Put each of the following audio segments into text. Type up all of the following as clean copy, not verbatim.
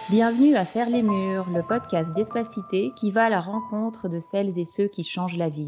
Bienvenue à Faire les murs, le podcast d'Espacité qui va à la rencontre de celles et ceux qui changent la ville.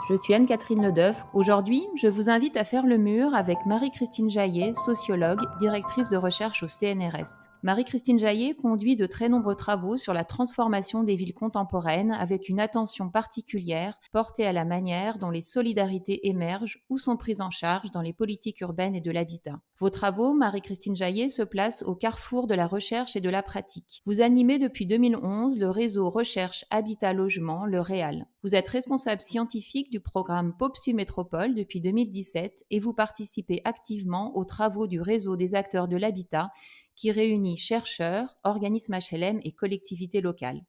Je suis Anne-Catherine Ledeuf. Aujourd'hui, je vous invite à faire le mur avec Marie-Christine Jaillet, sociologue, directrice de recherche au CNRS. Marie-Christine Jaillet conduit de très nombreux travaux sur la transformation des villes contemporaines avec une attention particulière portée à la manière dont les solidarités émergent ou sont prises en charge dans les politiques urbaines et de l'habitat. Vos travaux, Marie-Christine Jaillet, se placent au carrefour de la recherche et de la pratique. Vous animez depuis 2011 le réseau Recherche Habitat Logement, le REAL. Vous êtes responsable scientifique du programme POPSU Métropole depuis 2017 et vous participez activement aux travaux du réseau des acteurs de l'habitat qui réunit chercheurs, organismes HLM et collectivités locales.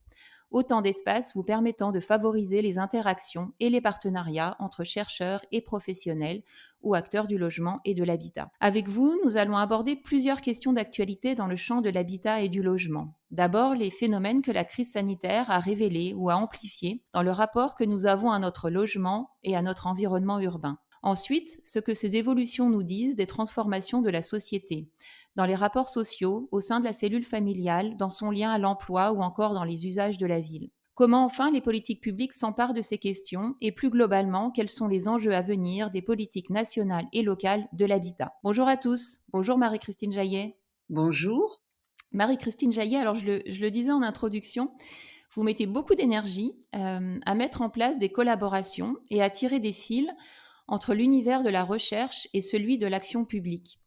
Autant d'espaces vous permettant de favoriser les interactions et les partenariats entre chercheurs et professionnels ou acteurs du logement et de l'habitat. Avec vous, nous allons aborder plusieurs questions d'actualité dans le champ de l'habitat et du logement. D'abord, les phénomènes que la crise sanitaire a révélés ou a amplifiés dans le rapport que nous avons à notre logement et à notre environnement urbain. Ensuite, ce que ces évolutions nous disent des transformations de la société, dans les rapports sociaux, au sein de la cellule familiale, dans son lien à l'emploi ou encore dans les usages de la ville. Comment enfin les politiques publiques s'emparent de ces questions et plus globalement, quels sont les enjeux à venir des politiques nationales et locales de l'habitat. Bonjour à tous, bonjour Marie-Christine Jaillet. Bonjour. Marie-Christine Jaillet, alors je le disais en introduction, vous mettez beaucoup d'énergie à mettre en place des collaborations et à tirer des fils entre l'univers de la recherche et celui de l'action publique.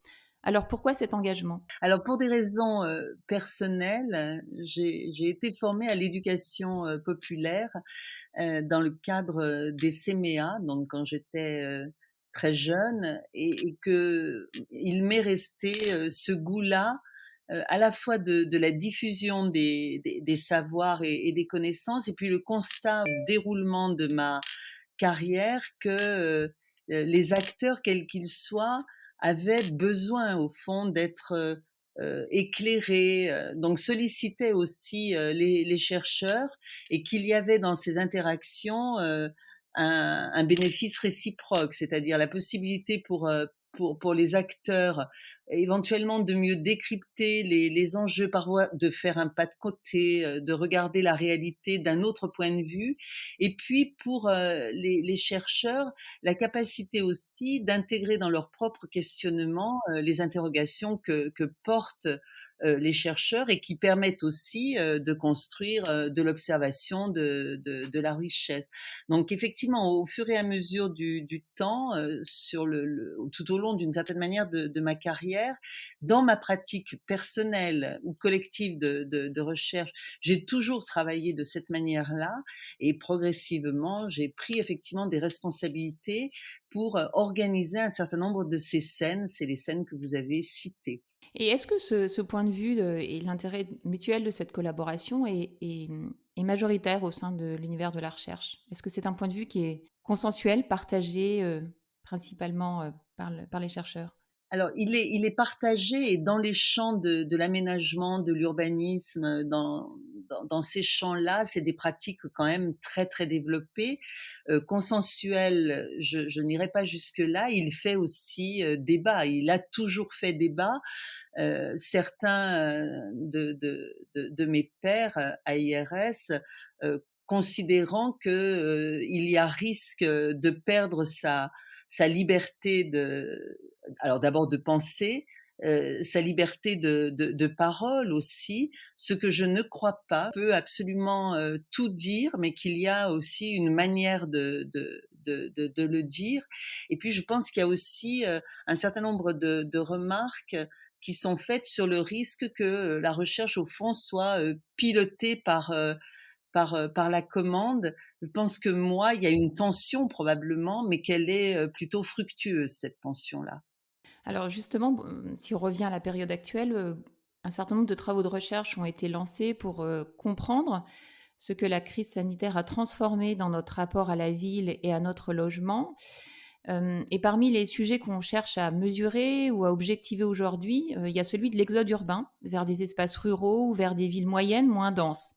Alors pourquoi cet engagement ? Alors pour des raisons, personnelles, j'ai été formée à l'éducation, populaire, dans le cadre, des CMEA, donc quand j'étais, très jeune et qu'il m'est resté, ce goût-là, à la fois de la diffusion des savoirs et des connaissances et puis le constat du déroulement de ma carrière que, les acteurs, quels qu'ils soient, avaient besoin au fond d'être, éclairés, donc sollicitaient aussi, les chercheurs et qu'il y avait dans ces interactions, un bénéfice réciproque, c'est-à-dire la possibilité pour les acteurs éventuellement de mieux décrypter les enjeux, parfois de faire un pas de côté, de regarder la réalité d'un autre point de vue et puis pour, les chercheurs, la capacité aussi d'intégrer dans leur propre questionnement, les interrogations que portent, les chercheurs et qui permettent aussi, de construire, de l'observation de la richesse. Donc effectivement, au fur et à mesure du temps, sur le tout au long d'une certaine manière de ma carrière, dans ma pratique personnelle ou collective de recherche, j'ai toujours travaillé de cette manière-là et progressivement, j'ai pris effectivement des responsabilités pour, organiser un certain nombre de ces scènes, c'est les scènes que vous avez citées. Et est-ce que ce point de vue et l'intérêt mutuel de cette collaboration est majoritaire au sein de l'univers de la recherche? Est-ce que c'est un point de vue qui est consensuel, partagé principalement par les chercheurs? Alors, il est partagé et dans les champs de l'aménagement, de l'urbanisme, dans ces champs-là, c'est des pratiques quand même très, très développées. Consensuel, je n'irai pas jusque-là. Il fait aussi, débat. Il a toujours fait débat. Certains, de mes pairs, à IRS, considérant que, il y a risque, de perdre sa liberté alors d'abord de penser, sa liberté de parole aussi, ce que je ne crois pas. On peut absolument, tout dire, mais qu'il y a aussi une manière de le dire et puis je pense qu'il y a aussi, un certain nombre de remarques qui sont faites sur le risque que, la recherche au fond soit, pilotée par la commande. Je pense que moi, il y a une tension probablement, mais qu'elle est, plutôt fructueuse cette tension-là. Alors justement, si on revient à la période actuelle, un certain nombre de travaux de recherche ont été lancés pour comprendre ce que la crise sanitaire a transformé dans notre rapport à la ville et à notre logement. Et parmi les sujets qu'on cherche à mesurer ou à objectiver aujourd'hui, il y a celui de l'exode urbain vers des espaces ruraux ou vers des villes moyennes moins denses.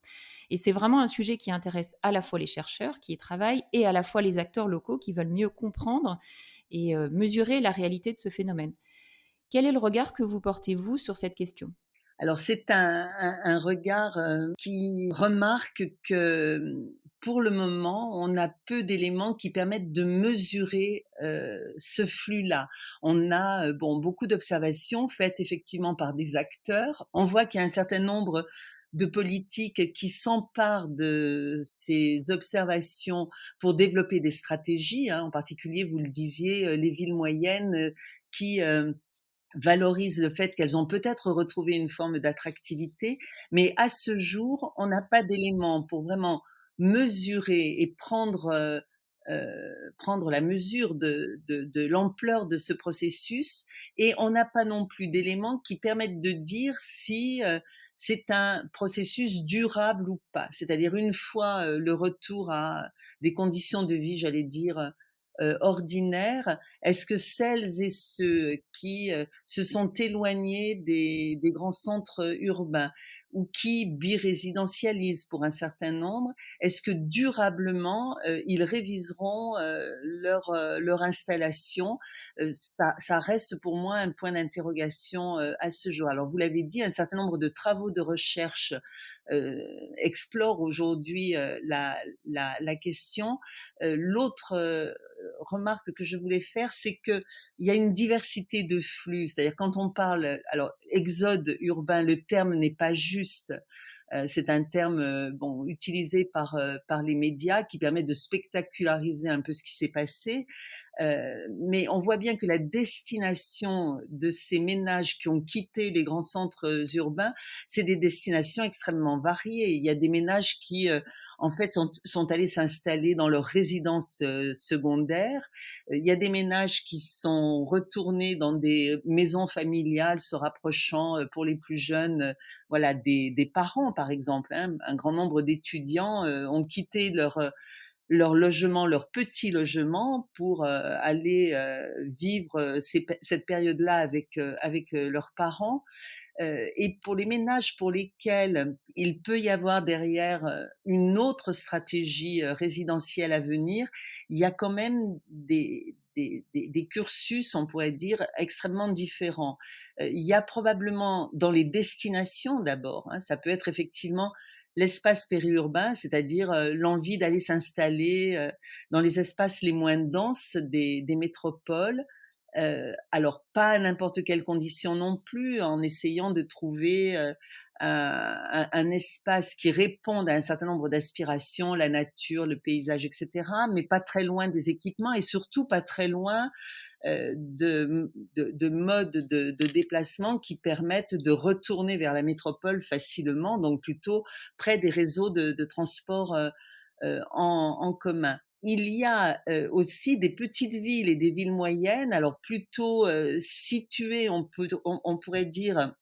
Et c'est vraiment un sujet qui intéresse à la fois les chercheurs qui y travaillent et à la fois les acteurs locaux qui veulent mieux comprendre et mesurer la réalité de ce phénomène. Quel est le regard que vous portez, vous, sur cette question ? Alors c'est un regard, qui remarque que, pour le moment, on a peu d'éléments qui permettent de mesurer, ce flux-là. On a, bon, beaucoup d'observations faites effectivement par des acteurs. On voit qu'il y a un certain nombre de politiques qui s'emparent de ces observations pour développer des stratégies, hein. En particulier, vous le disiez, les villes moyennes, qui, valorisent le fait qu'elles ont peut-être retrouvé une forme d'attractivité, mais à ce jour, on n'a pas d'éléments pour vraiment mesurer et prendre la mesure de l'ampleur de ce processus, et on n'a pas non plus d'éléments qui permettent de dire si, c'est un processus durable ou pas. C'est-à-dire une fois, le retour à des conditions de vie, j'allais dire, ordinaires, est-ce que celles et ceux qui, se sont éloignés des grands centres urbains ou qui birésidentialisent pour un certain nombre, est-ce que durablement, ils réviseront, leur installation? Ça reste pour moi un point d'interrogation, à ce jour. Alors vous l'avez dit, un certain nombre de travaux de recherche, explorent aujourd'hui, la question. L'autre, remarque que je voulais faire, c'est qu'il y a une diversité de flux. C'est-à-dire quand on parle, alors exode urbain, le terme n'est pas juste. C'est un terme, bon, utilisé par les médias qui permet de spectaculariser un peu ce qui s'est passé. Mais on voit bien que la destination de ces ménages qui ont quitté les grands centres, urbains, c'est des destinations extrêmement variées. Il y a des ménages qui, en fait, sont allés s'installer dans leur résidence, secondaire. Il y a des ménages qui sont retournés dans des maisons familiales se rapprochant, pour les plus jeunes, voilà, des parents, par exemple, hein. Un grand nombre d'étudiants, ont quitté leur logement, leur petit logement pour, aller, vivre, cette période-là avec leurs parents. Et pour les ménages pour lesquels il peut y avoir derrière, une autre stratégie, résidentielle à venir, il y a quand même des cursus, on pourrait dire, extrêmement différents. Il y a probablement dans les destinations d'abord, hein, ça peut être effectivement l'espace périurbain, c'est-à-dire, l'envie d'aller s'installer, dans les espaces les moins denses des métropoles. Alors pas à n'importe quelles conditions non plus, en essayant de trouver, un espace qui réponde à un certain nombre d'aspirations, la nature, le paysage et cetera, mais pas très loin des équipements et surtout pas très loin, de modes de déplacement qui permettent de retourner vers la métropole facilement, donc plutôt près des réseaux de transport, en commun. Il y a, aussi des petites villes et des villes moyennes, alors plutôt, situées, on pourrait dire,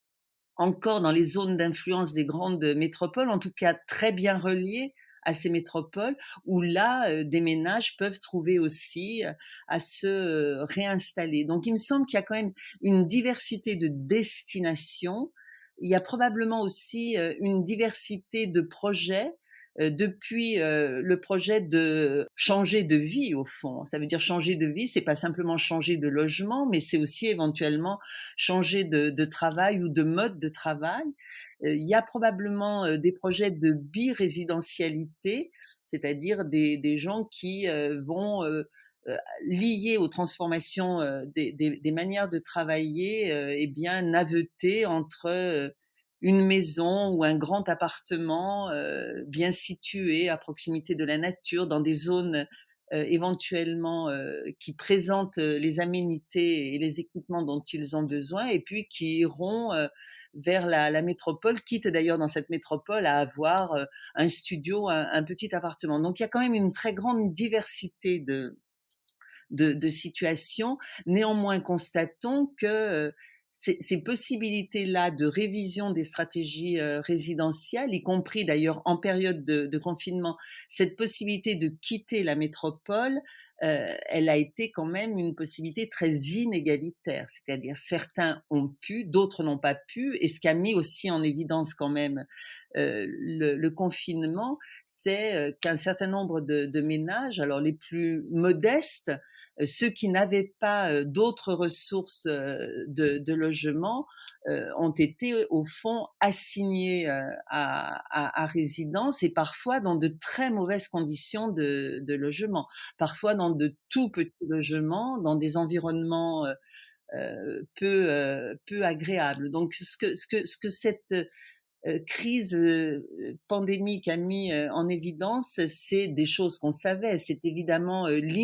encore dans les zones d'influence des grandes métropoles, en tout cas très bien reliées à ces métropoles, où là, des ménages peuvent trouver aussi, à se, réinstaller. Donc il me semble qu'il y a quand même une diversité de destinations. Il y a probablement aussi, une diversité de projets, depuis, le projet de changer de vie au fond. Ça veut dire changer de vie, c'est pas simplement changer de logement, mais c'est aussi éventuellement changer de travail ou de mode de travail. Il y a probablement, des projets de birésidentialité, c'est-à-dire des gens qui, vont, liés aux transformations, des manières de travailler, et bien naveter entre, une maison ou un grand appartement, bien situé à proximité de la nature, dans des zones, éventuellement, qui présentent, les aménités et les équipements dont ils ont besoin et puis qui iront, vers la métropole, quitte d'ailleurs dans cette métropole à avoir, un studio, un petit appartement. Donc il y a quand même une très grande diversité de situations. Néanmoins, constatons que, ces possibilités-là de révision des stratégies, résidentielles, y compris d'ailleurs en période de confinement, cette possibilité de quitter la métropole, elle a été quand même une possibilité très inégalitaire. C'est-à-dire certains ont pu, d'autres n'ont pas pu, et ce qui a mis aussi en évidence quand même, le confinement, c'est, qu'un certain nombre de ménages, alors les plus modestes, ceux qui n'avaient pas, d'autres ressources, de logement, ont été au fond assignés à résidence et parfois dans de très mauvaises conditions de logement. Parfois dans de tout petits logements, dans des environnements peu agréables. Donc ce que cette crise pandémique a mis en évidence, c'est des choses qu'on savait. C'est évidemment les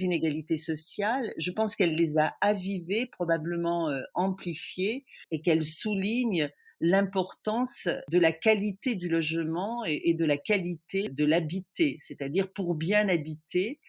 inégalités sociales. Je pense qu'elle les a avivées, probablement amplifiées, et qu'elle souligne l'importance de la qualité du logement et de la qualité de l'habiter. C'est-à-dire, pour bien habiter,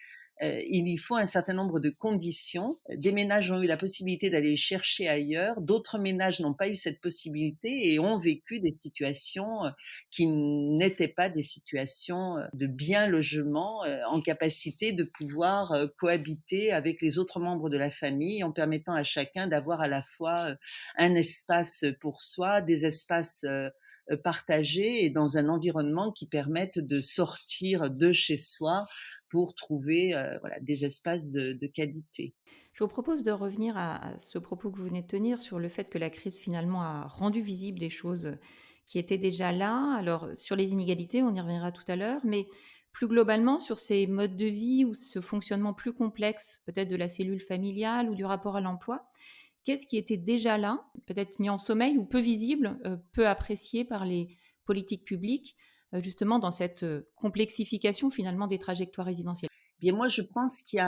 il y faut un certain nombre de conditions. Des ménages ont eu la possibilité d'aller chercher ailleurs, d'autres ménages n'ont pas eu cette possibilité et ont vécu des situations qui n'étaient pas des situations de bien logement, en capacité de pouvoir cohabiter avec les autres membres de la famille, en permettant à chacun d'avoir à la fois un espace pour soi, des espaces partagés et dans un environnement qui permette de sortir de chez soi pour trouver voilà, des espaces de qualité. Je vous propose de revenir à ce propos que vous venez de tenir sur le fait que la crise finalement a rendu visibles des choses qui étaient déjà là. Alors sur les inégalités, on y reviendra tout à l'heure, mais plus globalement sur ces modes de vie ou ce fonctionnement plus complexe, peut-être de la cellule familiale ou du rapport à l'emploi, qu'est-ce qui était déjà là, peut-être mis en sommeil ou peu visible, peu apprécié par les politiques publiques, justement dans cette complexification finalement des trajectoires résidentielles? Bien, moi, je pense qu'il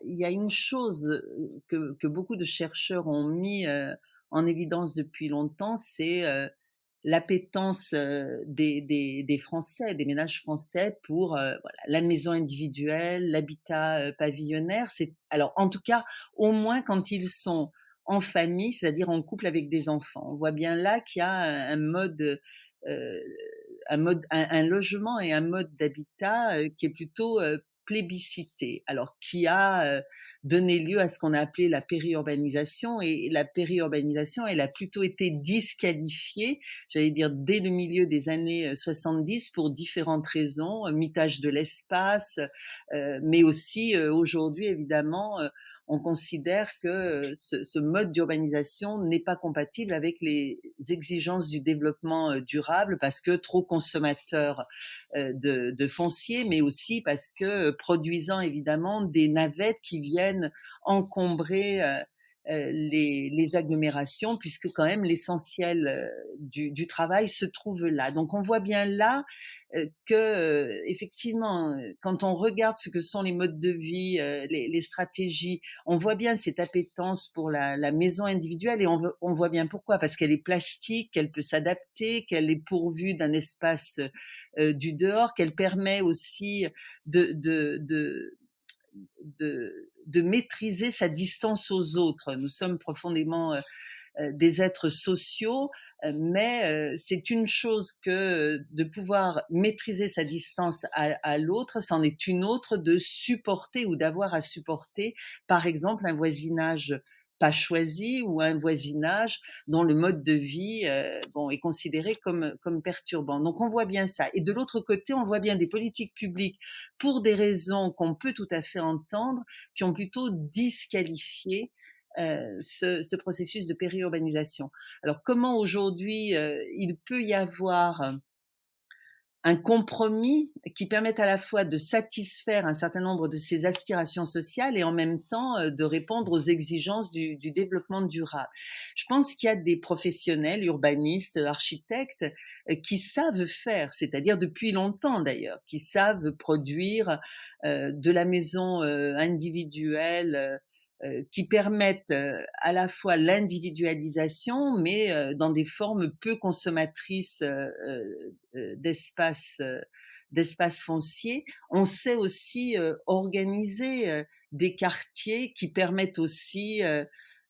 y a une chose que beaucoup de chercheurs ont mis en évidence depuis longtemps, c'est l'appétence des Français, des ménages français pour voilà, la maison individuelle, l'habitat pavillonnaire. Alors, en tout cas, au moins quand ils sont en famille, c'est-à-dire en couple avec des enfants. On voit bien là qu'il y a euh, un logement et un mode d'habitat qui est plutôt plébiscité. Alors, qui a donné lieu à ce qu'on a appelé la périurbanisation, et la périurbanisation, elle a plutôt été disqualifiée, j'allais dire, dès le milieu des années 70 pour différentes raisons, mitage de l'espace, mais aussi aujourd'hui, évidemment, on considère que ce mode d'urbanisation n'est pas compatible avec les exigences du développement durable parce que trop consommateur de foncier, mais aussi parce que produisant évidemment des navettes qui viennent encombrer les agglomérations, puisque quand même l'essentiel du travail se trouve là. Donc on voit bien là que effectivement, quand on regarde ce que sont les modes de vie, les stratégies, on voit bien cette appétence pour la maison individuelle et on voit bien pourquoi, parce qu'elle est plastique, qu'elle peut s'adapter, qu'elle est pourvue d'un espace du dehors, qu'elle permet aussi de, de, de de maîtriser sa distance aux autres. Nous sommes profondément des êtres sociaux, mais c'est une chose que de pouvoir maîtriser sa distance à l'autre, c'en est une autre de supporter ou d'avoir à supporter, par exemple, un voisinage pas choisi ou un voisinage dont le mode de vie est considéré comme perturbant. Donc on voit bien ça. Et de l'autre côté, on voit bien des politiques publiques, pour des raisons qu'on peut tout à fait entendre, qui ont plutôt disqualifié ce processus de périurbanisation. Alors comment aujourd'hui il peut y avoir un compromis qui permette à la fois de satisfaire un certain nombre de ces aspirations sociales et en même temps de répondre aux exigences du développement durable. Je pense qu'il y a des professionnels, urbanistes, architectes, qui savent faire, c'est-à-dire depuis longtemps d'ailleurs, qui savent produire de la maison individuelle qui permettent à la fois l'individualisation, mais dans des formes peu consommatrices d'espace foncier. On sait aussi organiser des quartiers qui permettent aussi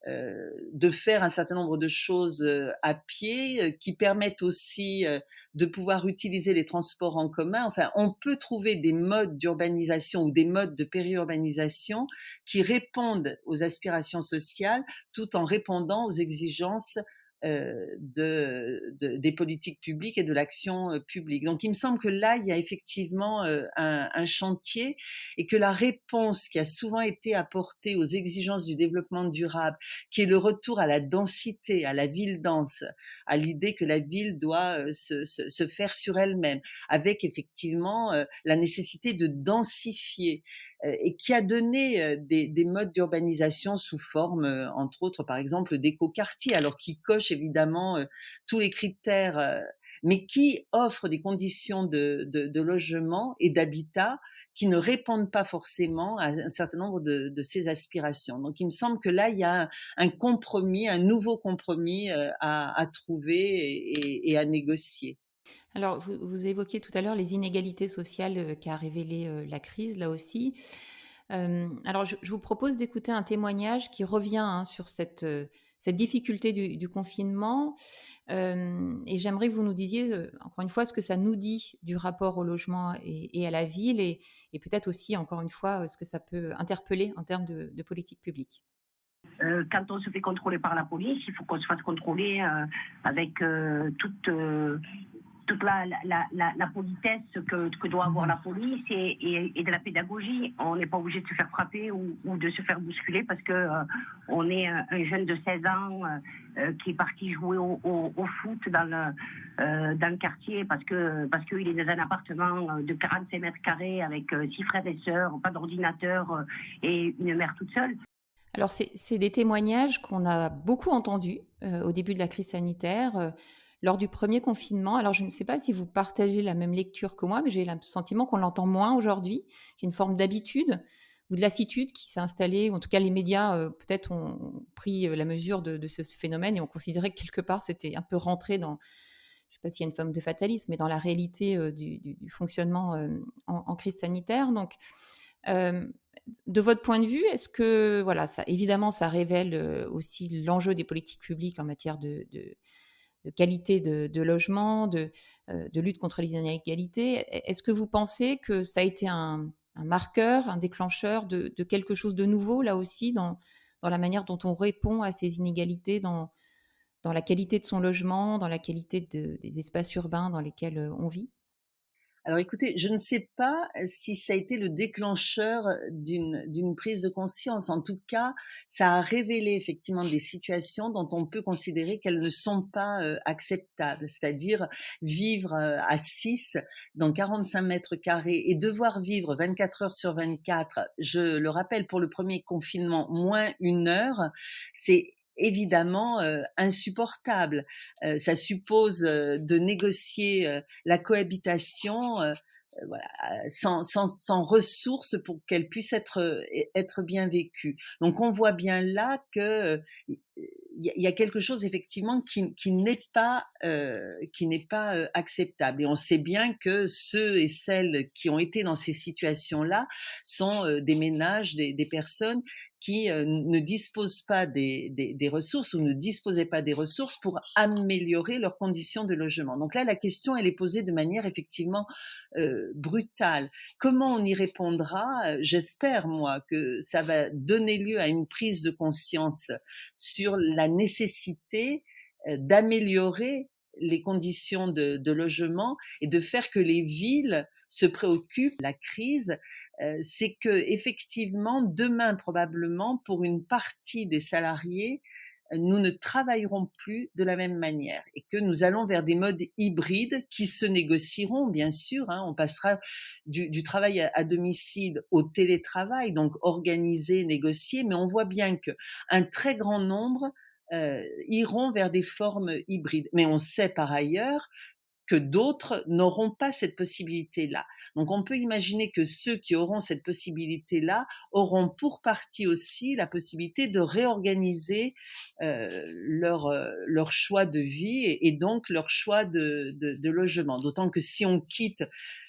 de faire un certain nombre de choses à pied, qui permettent aussi de pouvoir utiliser les transports en commun. Enfin, on peut trouver des modes d'urbanisation ou des modes de périurbanisation qui répondent aux aspirations sociales tout en répondant aux exigences des politiques publiques et de l'action publique. Donc il me semble que là, il y a effectivement un chantier et que la réponse qui a souvent été apportée aux exigences du développement durable, qui est le retour à la densité, à la ville dense, à l'idée que la ville doit se faire sur elle-même, avec effectivement la nécessité de densifier et qui a donné des modes d'urbanisation sous forme, entre autres, par exemple, d'écoquartiers, alors qui cochent évidemment tous les critères, mais qui offrent des conditions de logement et d'habitat qui ne répondent pas forcément à un certain nombre de ces aspirations. Donc il me semble que là, il y a un compromis, un nouveau compromis à trouver et à négocier. Alors, vous évoquiez tout à l'heure les inégalités sociales, qu'a révélé, la crise, là aussi. Alors je vous propose d'écouter un témoignage qui revient, hein, sur cette difficulté du confinement, et j'aimerais que vous nous disiez, encore une fois, ce que ça nous dit du rapport au logement et à la ville et peut-être aussi, encore une fois, ce que ça peut interpeller en termes de politique publique. Quand on se fait contrôler par la police, il faut qu'on se fasse contrôler avec toute la politesse que doit avoir la police et de la pédagogie. On n'est pas obligé de se faire frapper ou de se faire bousculer parce que on est un jeune de 16 ans qui est parti jouer au foot dans le quartier parce qu'il est dans un appartement de 45 mètres carrés avec 6 frères et sœurs, pas d'ordinateur et une mère toute seule. Alors c'est des témoignages qu'on a beaucoup entendus, au début de la crise sanitaire, lors du premier confinement. Alors je ne sais pas si vous partagez la même lecture que moi, mais j'ai le sentiment qu'on l'entend moins aujourd'hui, qu'il y a une forme d'habitude ou de lassitude qui s'est installée, ou en tout cas les médias, peut-être ont pris, la mesure de ce phénomène et ont considéré que quelque part c'était un peu rentré dans, je ne sais pas s'il y a une forme de fatalisme, mais dans la réalité, du fonctionnement, en crise sanitaire. Donc, hem, de votre point de vue, est-ce que voilà, ça évidemment, ça révèle, aussi l'enjeu des politiques publiques en matière de qualité de logement, de lutte contre les inégalités. Est-ce que vous pensez que ça a été un marqueur, un déclencheur de quelque chose de nouveau, là aussi, dans la manière dont on répond à ces inégalités, dans la qualité de son logement, dans la qualité des espaces urbains dans lesquels on vit? Alors écoutez, je ne sais pas si ça a été le déclencheur d'une prise de conscience. En tout cas, ça a révélé effectivement des situations dont on peut considérer qu'elles ne sont pas acceptables. C'est-à-dire vivre à 6 dans 45 mètres carrés et devoir vivre 24 heures sur 24, je le rappelle pour le premier confinement, moins 1 heure, c'est évidemment insupportable. Ça suppose de négocier la cohabitation, voilà, sans ressources pour qu'elle puisse être bien vécue. Donc on voit bien là que il y a quelque chose effectivement qui n'est pas acceptable. Et on sait bien que ceux et celles qui ont été dans ces situations-là sont des ménages, des personnes qui ne disposent pas des ressources ou ne disposaient pas des ressources pour améliorer leurs conditions de logement. Donc là, la question, elle est posée de manière effectivement brutale. Comment on y répondra? J'espère, moi, que ça va donner lieu à une prise de conscience sur la nécessité d'améliorer les conditions de logement et de faire que les villes se préoccupent de la crise. C'est que effectivement, demain probablement, pour une partie des salariés, nous ne travaillerons plus de la même manière et que nous allons vers des modes hybrides qui se négocieront, bien sûr. Hein. On passera du travail à domicile au télétravail, donc organisé, négocié, mais on voit bien qu'un très grand nombre iront vers des formes hybrides. Mais on sait par ailleurs que d'autres n'auront pas cette possibilité-là. Donc on peut imaginer que ceux qui auront cette possibilité-là auront pour partie aussi la possibilité de réorganiser leur choix de vie et donc leur choix de logement. D'autant que si on quitte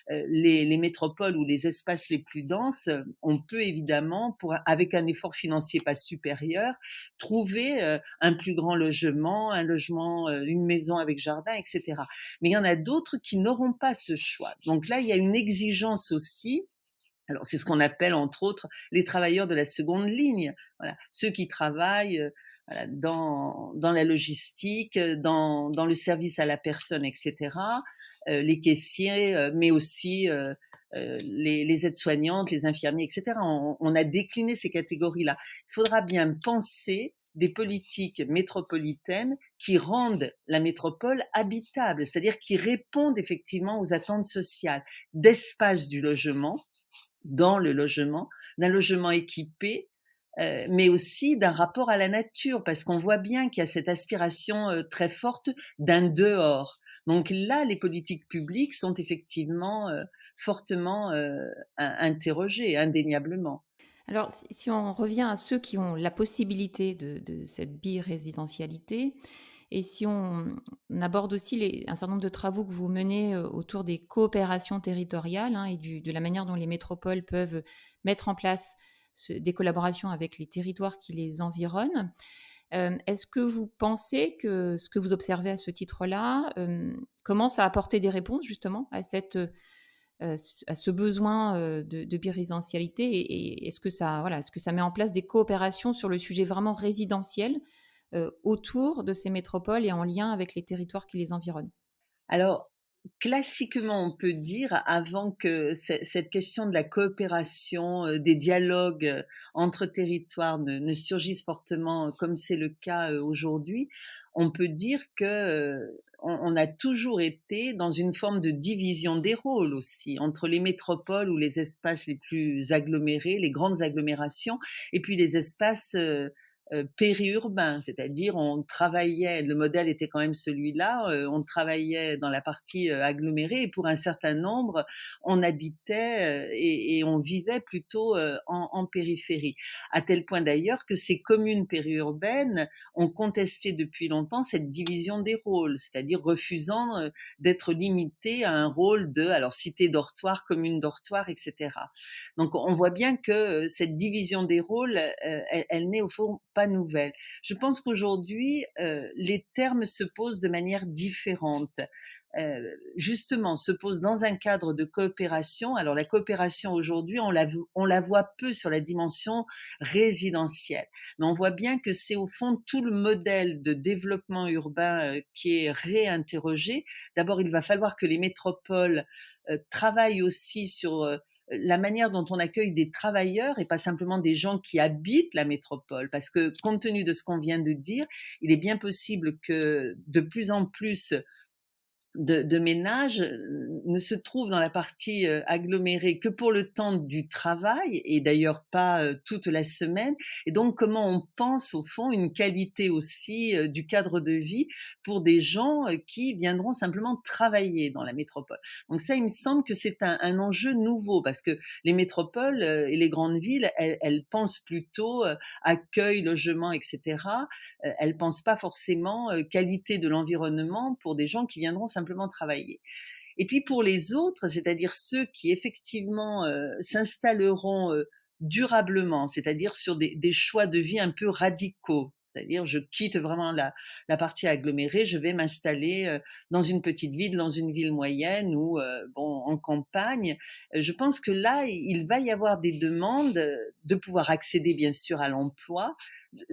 les métropoles ou les espaces les plus denses, on peut évidemment, avec un effort financier pas supérieur, trouver un plus grand logement, un logement, une maison avec jardin, etc. Mais il y en a d'autres qui n'auront pas ce choix. Donc là, il y a une exigence aussi Alors, c'est ce qu'on appelle, entre autres, les travailleurs de la seconde ligne. Voilà, ceux qui travaillent voilà, dans la logistique, dans le service à la personne, etc. Les caissiers, mais aussi les aides-soignantes, les infirmiers, etc. On a décliné ces catégories-là. Il faudra bien penser des politiques métropolitaines qui rendent la métropole habitable, c'est-à-dire qui répondent effectivement aux attentes sociales, d'espace du logement, dans le logement, d'un logement équipé, mais aussi d'un rapport à la nature, parce qu'on voit bien qu'il y a cette aspiration très forte d'un dehors. Donc là, les politiques publiques sont effectivement fortement interrogées, indéniablement. Alors, si on revient à ceux qui ont la possibilité de cette birésidentialité, et si on aborde aussi un certain nombre de travaux que vous menez autour des coopérations territoriales, hein, et de la manière dont les métropoles peuvent mettre en place des collaborations avec les territoires qui les environnent, est-ce que vous pensez que ce que vous observez à ce titre-là commence à apporter des réponses justement à ce besoin de birésidentialité, et est-ce que est-ce que ça met en place des coopérations sur le sujet vraiment résidentiel autour de ces métropoles et en lien avec les territoires qui les environnent? Alors, classiquement, on peut dire, avant que cette question de la coopération, des dialogues entre territoires ne surgisse fortement comme c'est le cas aujourd'hui, on peut dire que on a toujours été dans une forme de division des rôles aussi, entre les métropoles ou les espaces les plus agglomérés, les grandes agglomérations, et puis les espaces périurbain, c'est-à-dire on travaillait, le modèle était quand même celui-là, on travaillait dans la partie agglomérée, et pour un certain nombre, on habitait et on vivait plutôt en périphérie. À tel point d'ailleurs que ces communes périurbaines ont contesté depuis longtemps cette division des rôles, c'est-à-dire refusant d'être limitées à un rôle de, alors cité dortoir, commune dortoir, etc. Donc on voit bien que cette division des rôles, elle n'est au fond pas nouvelle. Je pense qu'aujourd'hui, les termes se posent de manière différente. Justement, se posent dans un cadre de coopération. Alors la coopération aujourd'hui, on la voit peu sur la dimension résidentielle, mais on voit bien que c'est au fond tout le modèle de développement urbain qui est réinterrogé. D'abord, il va falloir que les métropoles travaillent aussi sur la manière dont on accueille des travailleurs et pas simplement des gens qui habitent la métropole. Parce que compte tenu de ce qu'on vient de dire, il est bien possible que de plus en plus de ménages ne se trouvent dans la partie agglomérée que pour le temps du travail, et d'ailleurs pas toute la semaine. Et donc comment on pense au fond une qualité aussi du cadre de vie pour des gens qui viendront simplement travailler dans la métropole. Donc ça, il me semble que c'est un enjeu nouveau, parce que les métropoles et les grandes villes, elles pensent plutôt accueil, logement, etc. Elles pensent pas forcément qualité de l'environnement pour des gens qui viendront simplement travailler. Et puis pour les autres, c'est-à-dire ceux qui effectivement s'installeront durablement, c'est-à-dire sur des choix de vie un peu radicaux. C'est-à-dire, je quitte vraiment la partie agglomérée, je vais m'installer dans une petite ville, dans une ville moyenne ou bon, en campagne. Je pense que là, il va y avoir des demandes de pouvoir accéder bien sûr à l'emploi,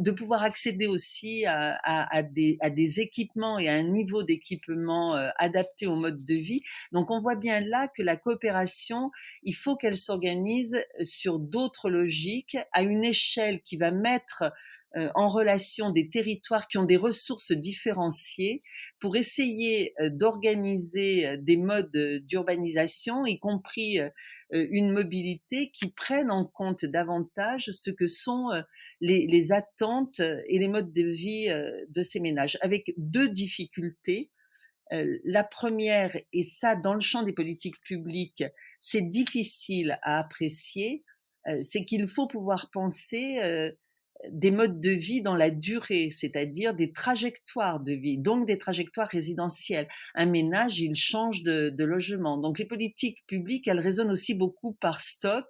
de pouvoir accéder aussi à des équipements et à un niveau d'équipement adapté au mode de vie. Donc on voit bien là que la coopération, il faut qu'elle s'organise sur d'autres logiques, à une échelle qui va mettre en relation des territoires qui ont des ressources différenciées pour essayer d'organiser des modes d'urbanisation, y compris une mobilité qui prenne en compte davantage ce que sont les attentes et les modes de vie de ces ménages, avec deux difficultés. La première, et ça dans le champ des politiques publiques, c'est difficile à apprécier, c'est qu'il faut pouvoir penser des modes de vie dans la durée, c'est-à-dire des trajectoires de vie, donc des trajectoires résidentielles. Un ménage, il change de logement. Donc les politiques publiques, elles résonnent aussi beaucoup par stock.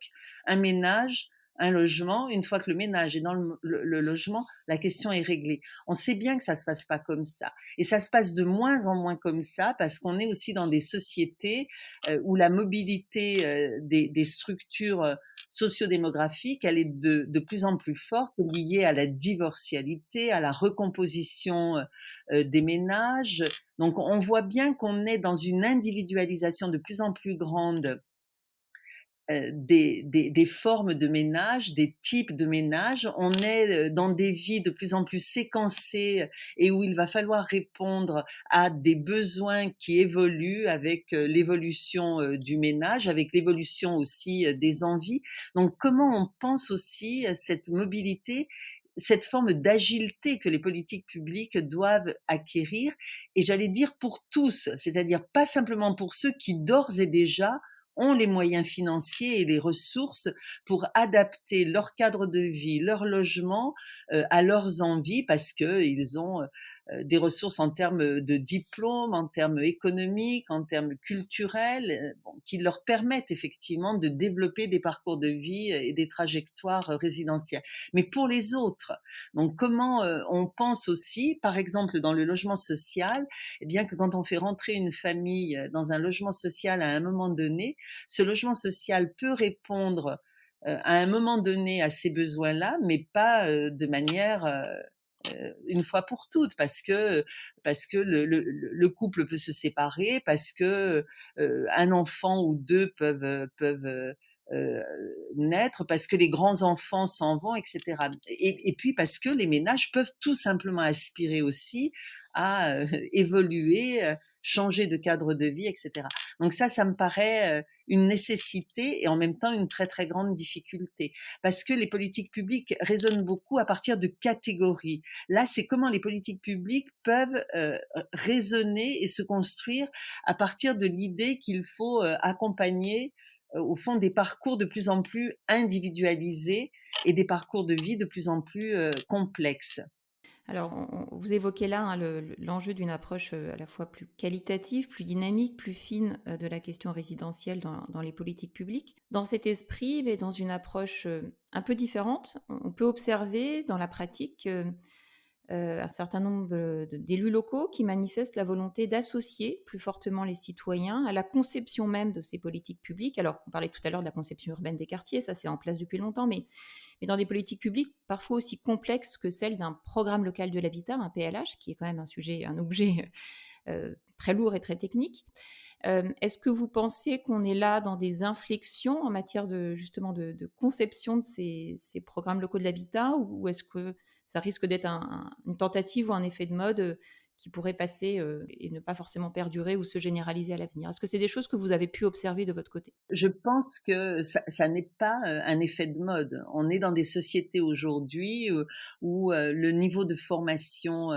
Un ménage, un logement, une fois que le ménage est dans le logement, la question est réglée. On sait bien que ça se passe pas comme ça et ça se passe de moins en moins comme ça parce qu'on est aussi dans des sociétés, où la mobilité, des structures, sociodémographique, elle est de plus en plus forte, liée à la divorcialité, à la recomposition des ménages. Donc on voit bien qu'on est dans une individualisation de plus en plus grande des formes de ménage, des types de ménage. On est dans des vies de plus en plus séquencées et où il va falloir répondre à des besoins qui évoluent avec l'évolution du ménage, avec l'évolution aussi des envies. Donc comment on pense aussi cette mobilité, cette forme d'agilité que les politiques publiques doivent acquérir, et j'allais dire pour tous, c'est-à-dire pas simplement pour ceux qui d'ores et déjà ont les moyens financiers et les ressources pour adapter leur cadre de vie, leur logement à leurs envies parce qu'ils ont des ressources en termes de diplôme, en termes économiques, en termes culturels, bon, qui leur permettent effectivement de développer des parcours de vie et des trajectoires résidentielles. Mais pour les autres, donc comment on pense aussi, par exemple dans le logement social, eh bien que quand on fait rentrer une famille dans un logement social à un moment donné, ce logement social peut répondre à un moment donné à ces besoins-là, mais pas de manière une fois pour toutes, parce que le couple peut se séparer, parce que un enfant ou deux peuvent euh, naître, parce que les grands enfants s'en vont, etc. Et puis parce que les ménages peuvent tout simplement aspirer aussi à évoluer, changer de cadre de vie, etc. Donc ça me paraît une nécessité et en même temps une très très grande difficulté, parce que les politiques publiques raisonnent beaucoup à partir de catégories. Là, c'est comment les politiques publiques peuvent raisonner et se construire à partir de l'idée qu'il faut accompagner au fond des parcours de plus en plus individualisés et des parcours de vie de plus en plus complexes. Alors, vous évoquez là, hein, l'enjeu d'une approche à la fois plus qualitative, plus dynamique, plus fine de la question résidentielle dans les politiques publiques. Dans cet esprit, mais dans une approche un peu différente, on peut observer dans la pratique un certain nombre d'élus locaux qui manifestent la volonté d'associer plus fortement les citoyens à la conception même de ces politiques publiques. Alors, on parlait tout à l'heure de la conception urbaine des quartiers, ça c'est en place depuis longtemps, mais dans des politiques publiques parfois aussi complexes que celles d'un programme local de l'habitat, un PLH, qui est quand même un objet très lourd et très technique. Est-ce que vous pensez qu'on est là dans des inflexions en matière justement de conception de ces programmes locaux de l'habitat, ou est-ce que ça risque d'être une tentative ou un effet de mode qui pourrait passer et ne pas forcément perdurer ou se généraliser à l'avenir? Est-ce que c'est des choses que vous avez pu observer de votre côté? Je pense que ça n'est pas un effet de mode. On est dans des sociétés aujourd'hui où le niveau de formation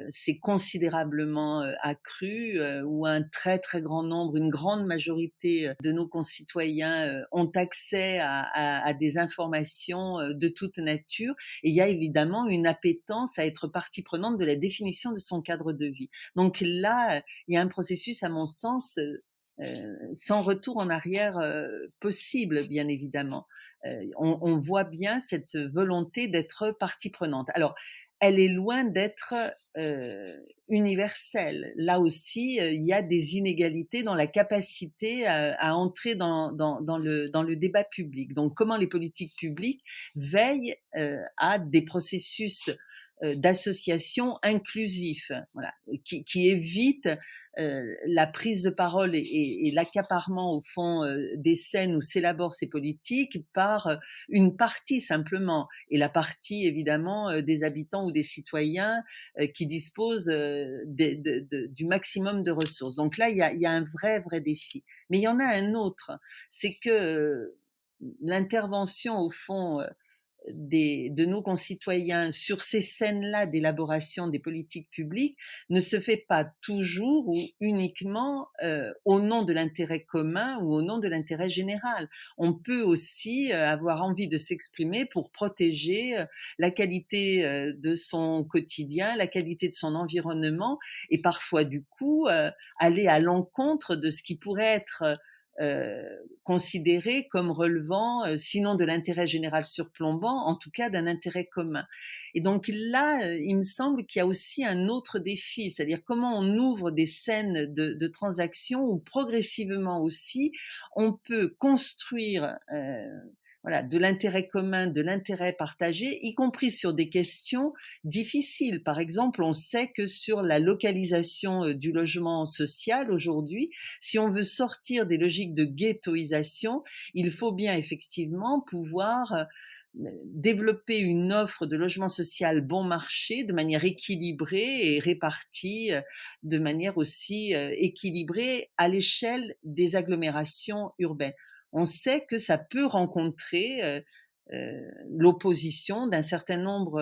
s'est considérablement accru, où un très très grand nombre, une grande majorité de nos concitoyens ont accès à des informations de toute nature. Et il y a évidemment une appétence à être partie prenante de la définition de son cadre de vie. Donc là, il y a un processus, à mon sens, sans retour en arrière possible, bien évidemment. On voit bien cette volonté d'être partie prenante. Alors, elle est loin d'être universelle. Là aussi, il y a des inégalités dans la capacité à entrer dans le débat public. Donc, comment les politiques publiques veillent à des processus d'association inclusifs, voilà, qui évitent la prise de parole et l'accaparement au fond des scènes où s'élaborent ces politiques par une partie simplement, et la partie évidemment des habitants ou des citoyens qui disposent du maximum de ressources. Donc là, il y a un vrai défi. Mais il y en a un autre, c'est que l'intervention au fond de nos concitoyens sur ces scènes-là d'élaboration des politiques publiques ne se fait pas toujours ou uniquement au nom de l'intérêt commun ou au nom de l'intérêt général. On peut aussi avoir envie de s'exprimer pour protéger la qualité de son quotidien, la qualité de son environnement, et parfois du coup aller à l'encontre de ce qui pourrait être considérés comme relevant, sinon de l'intérêt général surplombant, en tout cas d'un intérêt commun. Et donc là, il me semble qu'il y a aussi un autre défi, c'est-à-dire comment on ouvre des scènes de transactions où progressivement aussi on peut construire voilà, de l'intérêt commun, de l'intérêt partagé, y compris sur des questions difficiles. Par exemple, on sait que sur la localisation du logement social aujourd'hui, si on veut sortir des logiques de ghettoisation, il faut bien effectivement pouvoir développer une offre de logement social bon marché de manière équilibrée et répartie de manière aussi équilibrée à l'échelle des agglomérations urbaines. On sait que ça peut rencontrer l'opposition d'un certain nombre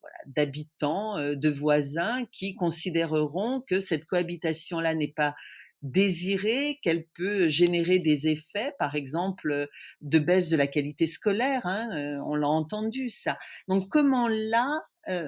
voilà, d'habitants, de voisins qui considéreront que cette cohabitation-là n'est pas désirée, qu'elle peut générer des effets, par exemple, de baisse de la qualité scolaire, hein, on l'a entendu ça. Donc comment là,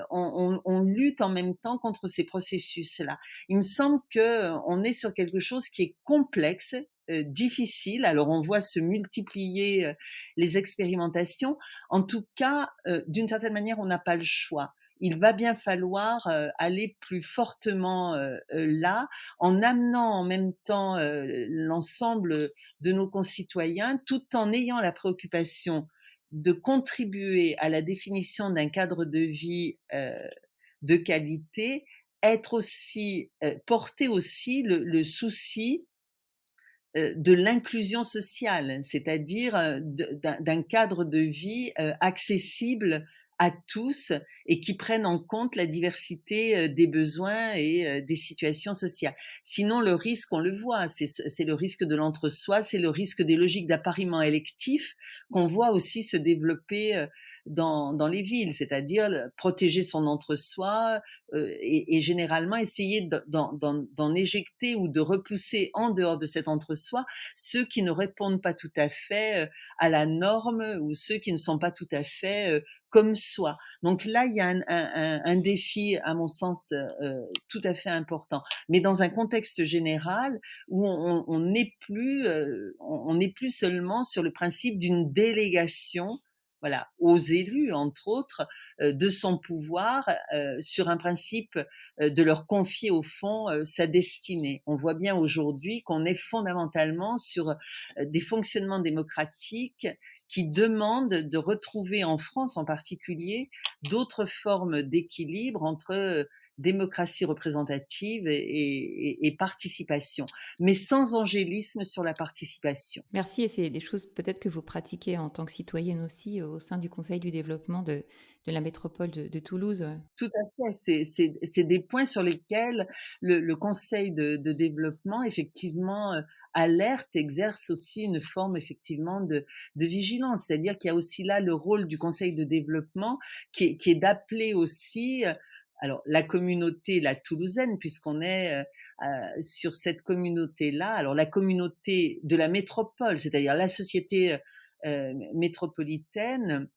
on lutte en même temps contre ces processus-là? Il me semble qu'on est sur quelque chose qui est complexe, difficile. Alors on voit se multiplier les expérimentations. En tout cas, d'une certaine manière, on n'a pas le choix. Il va bien falloir aller plus fortement là, en amenant en même temps l'ensemble de nos concitoyens, tout en ayant la préoccupation de contribuer à la définition d'un cadre de vie de qualité, être aussi porter aussi le souci de l'inclusion sociale, c'est-à-dire d'un cadre de vie accessible à tous et qui prenne en compte la diversité des besoins et des situations sociales. Sinon, le risque, on le voit, c'est le risque de l'entre-soi, c'est le risque des logiques d'appariement électif qu'on voit aussi se développer dans les villes, c'est-à-dire protéger son entre-soi et généralement essayer d'en éjecter ou de repousser en dehors de cet entre-soi ceux qui ne répondent pas tout à fait à la norme ou ceux qui ne sont pas tout à fait comme soi. Donc là, il y a un défi, à mon sens, tout à fait important. Mais dans un contexte général où on n'est plus, on n'est plus seulement sur le principe d'une délégation, voilà, aux élus, entre autres, de son pouvoir, sur un principe de leur confier au fond sa destinée. On voit bien aujourd'hui qu'on est fondamentalement sur des fonctionnements démocratiques qui demandent de retrouver en France en particulier d'autres formes d'équilibre entre démocratie représentative et participation, mais sans angélisme sur la participation. Merci, et c'est des choses peut-être que vous pratiquez en tant que citoyenne aussi au sein du Conseil du développement de la métropole de Toulouse. Tout à fait, c'est des points sur lesquels le conseil de développement effectivement, alerte, exerce aussi une forme effectivement de vigilance. C'est-à-dire qu'il y a aussi là le rôle du conseil de développement qui est d'appeler aussi, alors la communauté, la toulousaine, puisqu'on est, sur cette communauté-là, alors la communauté de la métropole, c'est-à-dire la société, métropolitaine,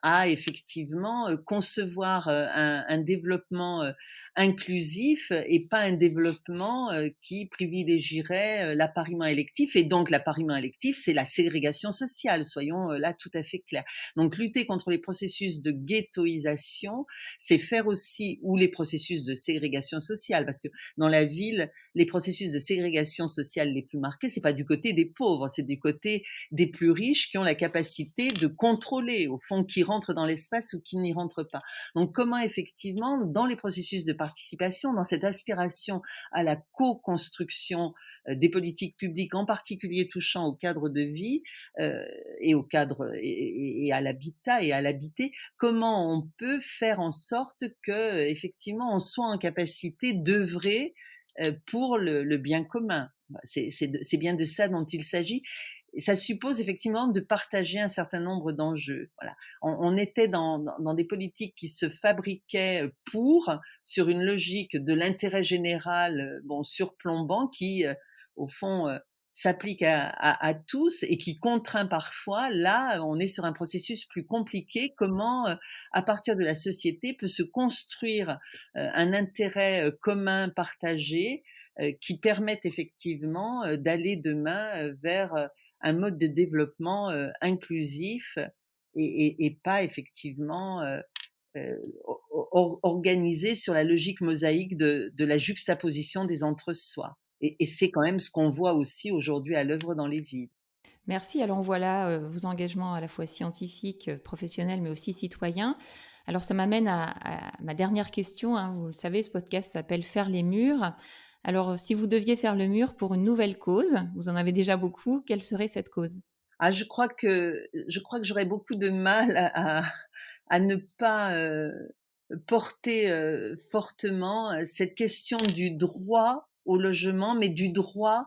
à effectivement concevoir un développement inclusif et pas un développement qui privilégierait l'appariement électif. Et donc l'appariement électif, c'est la ségrégation sociale, soyons là tout à fait clairs. Donc lutter contre les processus de ghettoisation, c'est faire aussi, ou les processus de ségrégation sociale, parce que dans la ville, les processus de ségrégation sociale les plus marqués, c'est pas du côté des pauvres, c'est du côté des plus riches qui ont la capacité de contrôler, au fond, qui rentrent dans l'espace ou qui n'y rentrent pas. Donc, comment effectivement, dans les processus de participation, dans cette aspiration à la co-construction des politiques publiques, en particulier touchant au cadre de vie et au cadre et à l'habitat et à l'habité, comment on peut faire en sorte que, effectivement, on soit en capacité d'œuvrer pour le bien commun. C'est bien de ça dont il s'agit. Et ça suppose effectivement de partager un certain nombre d'enjeux. Voilà. On était dans des politiques qui se fabriquaient sur une logique de l'intérêt général, bon, surplombant, qui, au fond, s'applique à tous et qui contraint parfois. Là, on est sur un processus plus compliqué. Comment, à partir de la société, peut se construire un intérêt commun partagé qui permettent effectivement, d'aller demain, vers, un mode de développement, inclusif et pas effectivement, organisé sur la logique mosaïque de la juxtaposition des entre-soi et c'est quand même ce qu'on voit aussi aujourd'hui à l'œuvre dans les villes. Merci. Alors voilà, vos engagements à la fois scientifiques, professionnels, mais aussi citoyens. Alors ça m'amène à ma dernière question, hein. Vous le savez, ce podcast s'appelle «Faire les murs». Alors, si vous deviez faire le mur pour une nouvelle cause, vous en avez déjà beaucoup, quelle serait cette cause? Ah, je crois que j'aurais beaucoup de mal à ne pas, porter, fortement, cette question du droit au logement, mais du droit,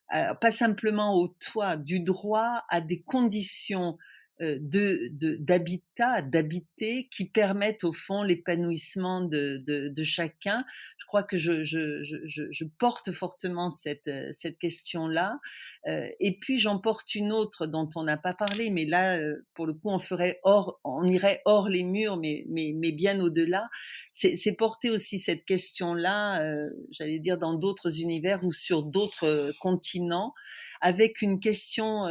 pas simplement au toit, du droit à des conditions, d'habitat, d'habiter qui permettent au fond l'épanouissement de chacun. Je crois que je porte fortement cette question-là. Et puis j'en porte une autre dont on n'a pas parlé, mais là, pour le coup, on irait hors les murs, mais bien au-delà. C'est porter aussi cette question-là, j'allais dire dans d'autres univers ou sur d'autres, continents, avec une question,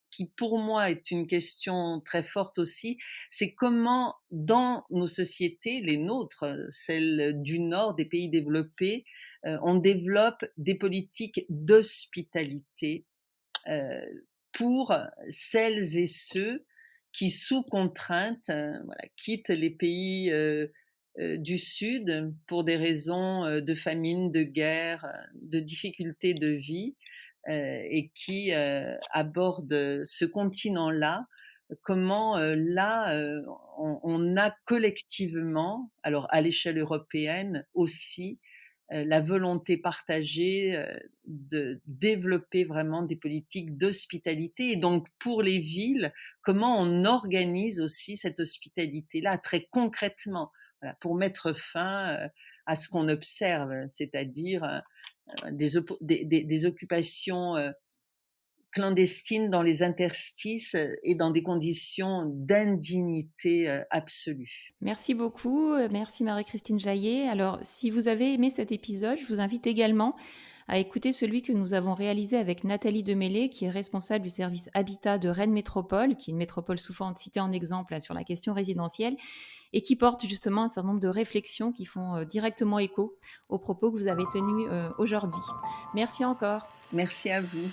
qui pour moi est une question très forte aussi, c'est comment dans nos sociétés, les nôtres, celles du Nord, des pays développés, on développe des politiques d'hospitalité, pour celles et ceux qui, sous contrainte, voilà, quittent les pays, du Sud pour des raisons, de famine, de guerre, de difficultés de vie, et qui, abordent ce continent-là. Comment, là, on a collectivement, alors à l'échelle européenne aussi, la volonté partagée, de développer vraiment des politiques d'hospitalité et donc pour les villes, comment on organise aussi cette hospitalité-là très concrètement? Voilà, pour mettre fin, à ce qu'on observe, c'est-à-dire, des occupations, clandestines dans les interstices, et dans des conditions d'indignité, absolue. Merci beaucoup, merci Marie-Christine Jaillet. Alors, si vous avez aimé cet épisode, je vous invite également à écouter celui que nous avons réalisé avec Nathalie Demêlé, qui est responsable du service Habitat de Rennes Métropole, qui est une métropole souvent citée en exemple là, sur la question résidentielle, et qui porte justement un certain nombre de réflexions qui font directement écho aux propos que vous avez tenus aujourd'hui. Merci encore. Merci à vous.